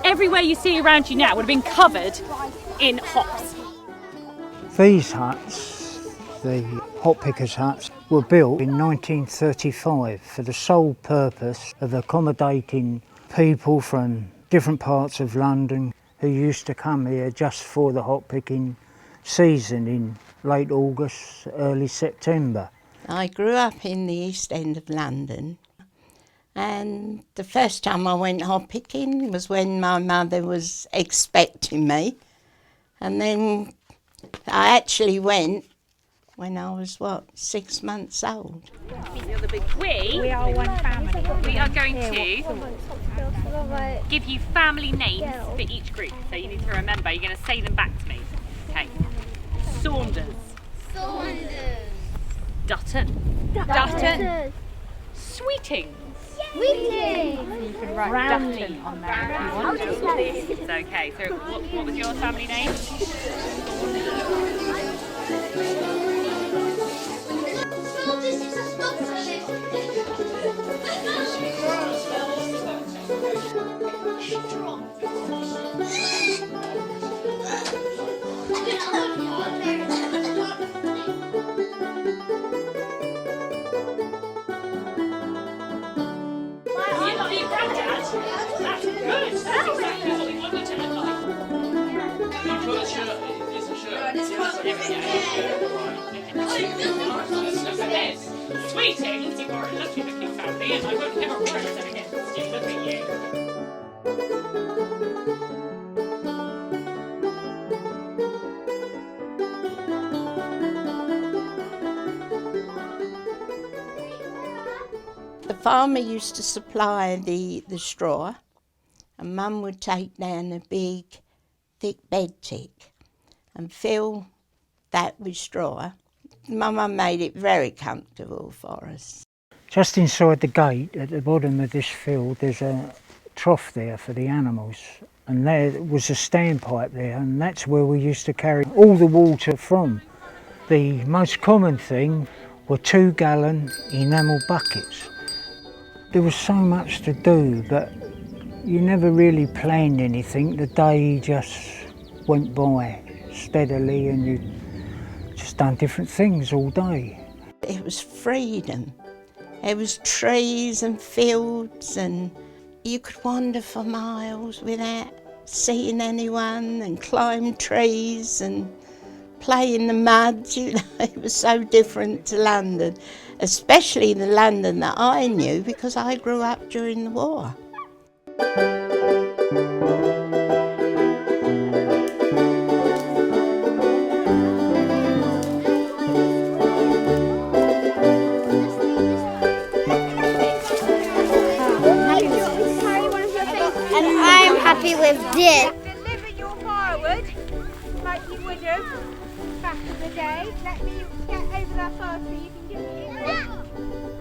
everywhere you see around you now would have been covered in hops. These huts, the hop pickers' huts, were built in 1935 for the sole purpose of accommodating people from different parts of London who used to come here just for the hop picking season in late August, early September. I grew up in the East End of London, and the first time I went hop picking was when my mother was expecting me, and then I actually went when I was, 6 months old. We are one family. We are going to give you family names for each group. So you need to remember, you're going to say them back to me. Okay. Saunders. Dutton. Sweetings. You can write Dutton on there if you want. It's okay. So what was your family name? Sweetings, you are a lucky looking family, and I won't ever work that against you. Look at you. The farmer used to supply the straw, and Mum would take down a big, thick bed tick and fill that with straw. Mama made it very comfortable for us. Just inside the gate, at the bottom of this field, there's a trough there for the animals. And there was a standpipe there, and that's where we used to carry all the water from. The most common thing were 2-gallon enamel buckets. There was so much to do, but you never really planned anything. The day just went by steadily, and you just done different things all day. It was freedom. It was trees and fields, and you could wander for miles without seeing anyone, and climb trees and play in the mud. You know, it was so different to London, especially the London that I knew because I grew up during the war. Happy with this. Deliver your firewood like you would have back in the day. Let me get over there first so you can get in there.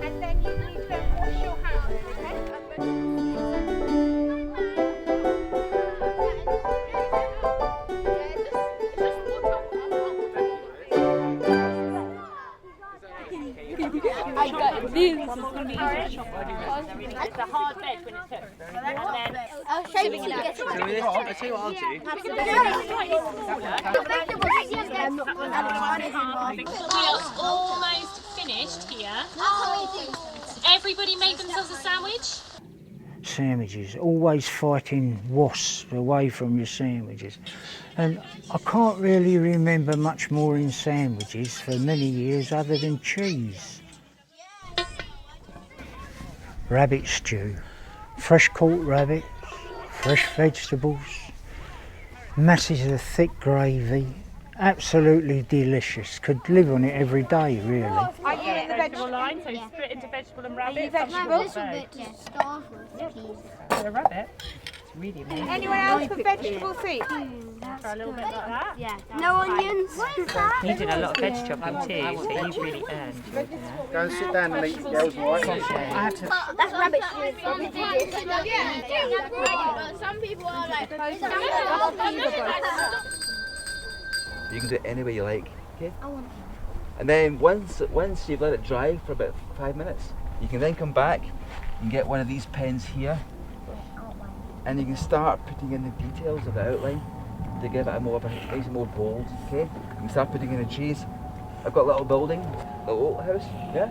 And then you need to wash your hands, I got this. It's a hard bed when it's cooked. And then I'll show you what gets I'll tell you what I'll do. we are almost finished here. Everybody made themselves a sandwich? Sandwiches, always fighting wasps away from your sandwiches. And I can't really remember much more in sandwiches for many years other than cheese. Rabbit stew, fresh caught rabbits, fresh vegetables, masses of thick gravy, absolutely delicious. Could live on it every day, really. Are you in the vegetable line, so split into vegetable and rabbit. vegetables? A rabbit? It's really amazing. Anyone else for vegetable soup? Try a little bit like that. Yeah. No onions. You did a lot of veg chopping too, so you've really earned. Go and sit down and eat the girls' wife. That's rabbit stew. Some people are like, you can do it any way you like, okay? And then once you've let it dry for about 5 minutes, you can then come back and get one of these pens here, and you can start putting in the details of the outline to give it a more of a nice, more bold. Okay, you can start putting in the trees. I've got a little building, a little old house. Yeah.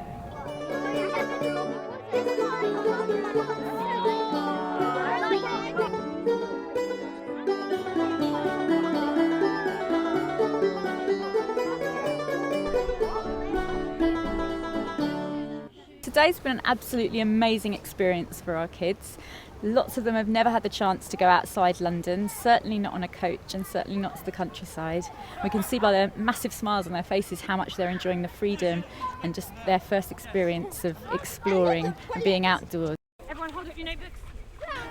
Today's been an absolutely amazing experience for our kids. Lots of them have never had the chance to go outside London, certainly not on a coach and certainly not to the countryside. We can see by their massive smiles on their faces how much they're enjoying the freedom and just their first experience of exploring and being outdoors. Everyone hold up your notebooks.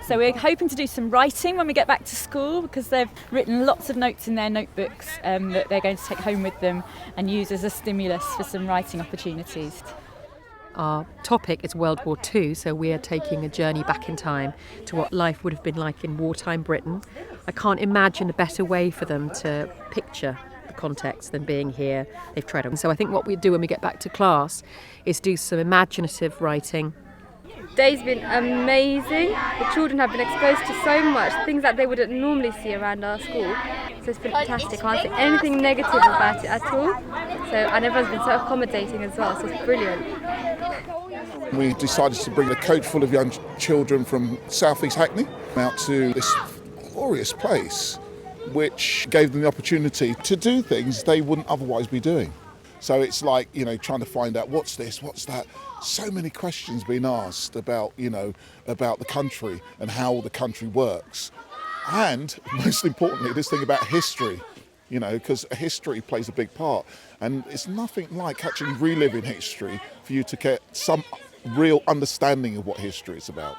So we're hoping to do some writing when we get back to school, because they've written lots of notes in their notebooks that they're going to take home with them and use as a stimulus for some writing opportunities. Our topic is World War II, so we are taking a journey back in time to what life would have been like in wartime Britain. I can't imagine a better way for them to picture the context than being here. They've tried it. So I think what we do when we get back to class is do some imaginative writing. Day's been amazing. The children have been exposed to so much, things that they wouldn't normally see around our school. So it's been fantastic. I can't say anything negative about it at all. And everyone's been so accommodating as well, so it's brilliant. We decided to bring a coach full of young children from South East Hackney out to this glorious place, which gave them the opportunity to do things they wouldn't otherwise be doing. So it's like, trying to find out what's this, what's that. So many questions being asked about, about the country and how the country works. And most importantly, this thing about history, because history plays a big part. And it's nothing like actually reliving history for you to get some real understanding of what history is about.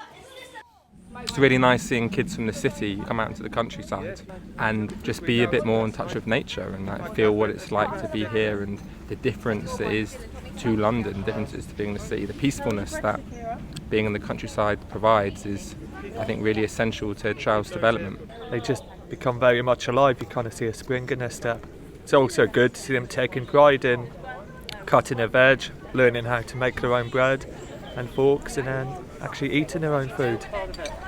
It's really nice seeing kids from the city come out into the countryside and just be a bit more in touch with nature and feel what it's like to be here and the difference it is to London, differences to being in the city. The peacefulness that being in the countryside provides is, I think, really essential to a child's development. They just become very much alive. You kind of see a spring in their step. It's also good to see them taking pride in cutting a veg, learning how to make their own bread and forks, and then actually eating their own food.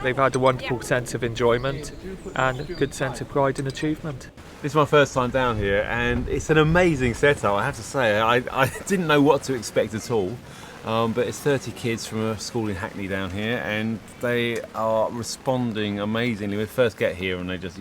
They've had a wonderful sense of enjoyment and a good sense of pride and achievement. This is my first time down here and it's an amazing setup, I have to say. I didn't know what to expect at all, but it's 30 kids from a school in Hackney down here and they are responding amazingly. We first get here and they just,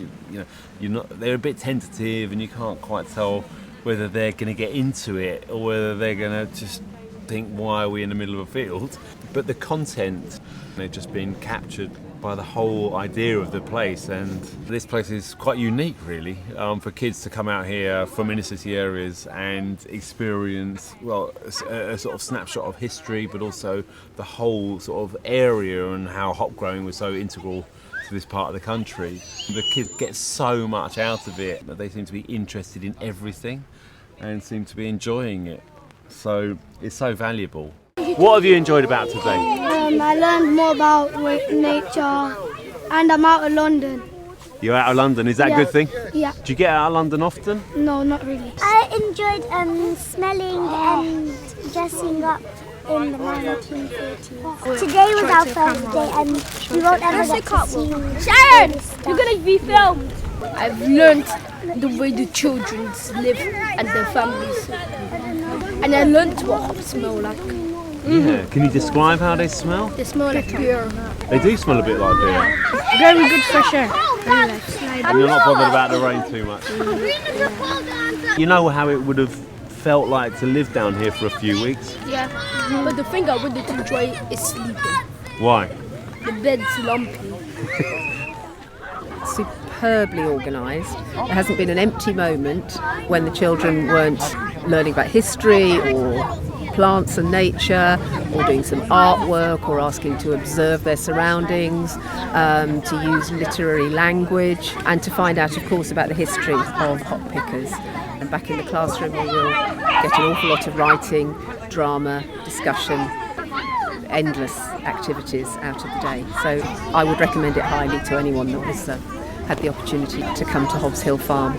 they're a bit tentative and you can't quite tell whether they're going to get into it or whether they're going to just think, why are we in the middle of a field? But the content, they've just been captured by the whole idea of the place, and this place is quite unique really, for kids to come out here from inner city areas and experience, a sort of snapshot of history, but also the whole sort of area and how hop growing was so integral to this part of the country. The kids get so much out of it that they seem to be interested in everything and seem to be enjoying it. So it's so valuable. What have you enjoyed about today? I learned more about nature and I'm out of London. You're out of London, is that a good thing? Yeah. Do you get out of London often? No, not really. I enjoyed smelling and dressing up in the 1930s. Today was our first day and we won't ever get to see Sharon, you're going to be filmed. I've learned the way the children live and their families. And I learned what hops smell like. Yeah. Can you describe how they smell? They smell like beer. They do smell a bit like beer. Very good fresh air. Very nice. And you're not bothered about the rain too much. You know how it would have felt like to live down here for a few weeks? Yeah, but the thing I wouldn't enjoy is sleeping. Why? The bed's lumpy. Superbly organised. There hasn't been an empty moment when the children weren't learning about history or plants and nature, or doing some artwork, or asking to observe their surroundings, to use literary language, and to find out, of course, about the history of hop pickers. And back in the classroom we will get an awful lot of writing, drama, discussion, endless activities out of the day. So I would recommend it highly to anyone that has had the opportunity to come to Hobbs Hill Farm.